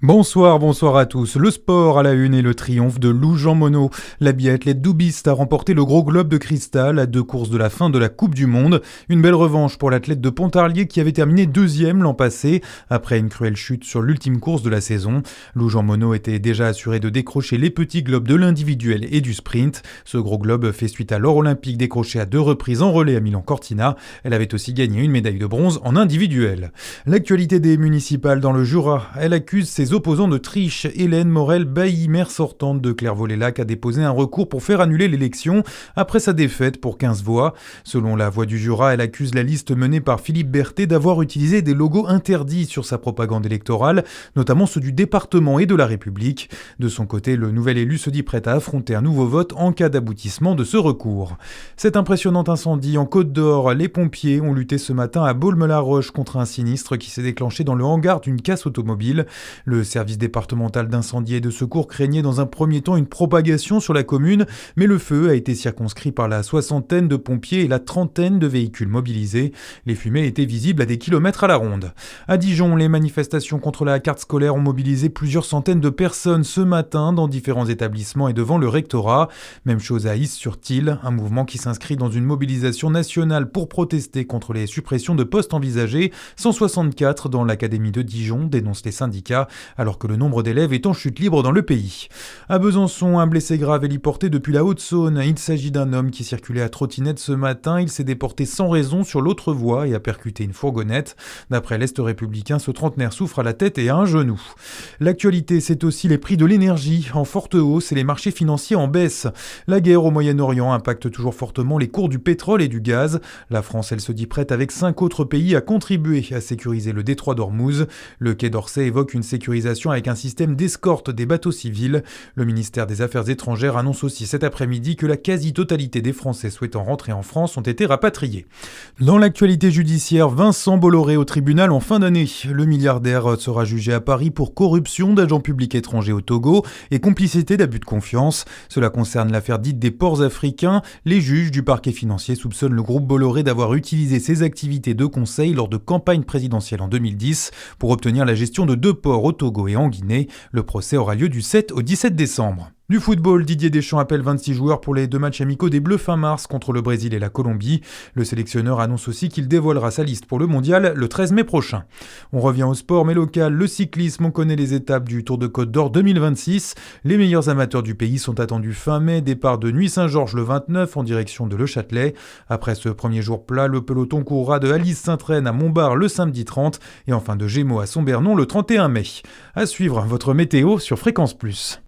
Bonsoir à tous. Le sport à la une et le triomphe de Lou Jean Monod. La biathlète doubiste a remporté le gros globe de cristal à 2 courses de la fin de la Coupe du Monde. Une belle revanche pour l'athlète de Pontarlier qui avait terminé deuxième l'an passé après une cruelle chute sur l'ultime course de la saison. Lou Jean Monod était déjà assuré de décrocher les petits globes de l'individuel et du sprint. Ce gros globe fait suite à l'or olympique décroché à 2 reprises en relais à Milan-Cortina. Elle avait aussi gagné une médaille de bronze en individuel. L'actualité des municipales dans le Jura. Elle accuse ses opposants de triche. Hélène Morel-Bailly, maire sortante de Clairvaux-les-Lacs, a déposé un recours pour faire annuler l'élection après sa défaite pour 15 voix. Selon la Voix du Jura, elle accuse la liste menée par Philippe Berthet d'avoir utilisé des logos interdits sur sa propagande électorale, notamment ceux du département et de la République. De son côté, le nouvel élu se dit prêt à affronter un nouveau vote en cas d'aboutissement de ce recours. Cet impressionnant incendie en Côte d'Or, les pompiers ont lutté ce matin à Baulmes-la-Roche contre un sinistre qui s'est déclenché dans le hangar d'une casse automobile. Le service départemental d'incendie et de secours craignait dans un premier temps une propagation sur la commune, mais le feu a été circonscrit par la 60aine de pompiers et la 30aine de véhicules mobilisés. Les fumées étaient visibles à des kilomètres à la ronde. À Dijon, les manifestations contre la carte scolaire ont mobilisé plusieurs centaines de personnes ce matin dans différents établissements et devant le rectorat. Même chose à Is-sur-Tille, un mouvement qui s'inscrit dans une mobilisation nationale pour protester contre les suppressions de postes envisagées. 164 dans l'académie de Dijon, dénoncent les syndicats, alors que le nombre d'élèves est en chute libre dans le pays. À Besançon, un blessé grave est héliporté depuis la Haute-Saône. Il s'agit d'un homme qui circulait à trottinette ce matin. Il s'est déporté sans raison sur l'autre voie et a percuté une fourgonnette. D'après l'Est républicain, ce trentenaire souffre à la tête et à un genou. L'actualité, c'est aussi les prix de l'énergie en forte hausse et les marchés financiers en baisse. La guerre au Moyen-Orient impacte toujours fortement les cours du pétrole et du gaz. La France, elle se dit prête avec 5 autres pays à contribuer à sécuriser le détroit d'Ormuz. Le Quai d'Orsay évoque une sécurisation avec un système d'escorte des bateaux civils. Le ministère des Affaires étrangères annonce aussi cet après-midi que la quasi-totalité des Français souhaitant rentrer en France ont été rapatriés. Dans l'actualité judiciaire, Vincent Bolloré au tribunal en fin d'année. Le milliardaire sera jugé à Paris pour corruption d'agents publics étrangers au Togo et complicité d'abus de confiance. Cela concerne l'affaire dite des ports africains. Les juges du parquet financier soupçonnent le groupe Bolloré d'avoir utilisé ses activités de conseil lors de campagnes présidentielles en 2010 pour obtenir la gestion de 2 ports au Togo et en Guinée. Le procès aura lieu du 7 au 17 décembre. Du football, Didier Deschamps appelle 26 joueurs pour les 2 matchs amicaux des Bleus fin mars contre le Brésil et la Colombie. Le sélectionneur annonce aussi qu'il dévoilera sa liste pour le mondial le 13 mai prochain. On revient au sport mais local, le cyclisme, on connaît les étapes du Tour de Côte d'Or 2026. Les meilleurs amateurs du pays sont attendus fin mai, départ de Nuit-Saint-Georges le 29 en direction de Le Châtelet. Après ce premier jour plat, le peloton courra de Alice-Sainte-Reine à Montbard le samedi 30 et enfin de Gémeaux à Sombernon le 31 mai. À suivre votre météo sur Fréquence Plus.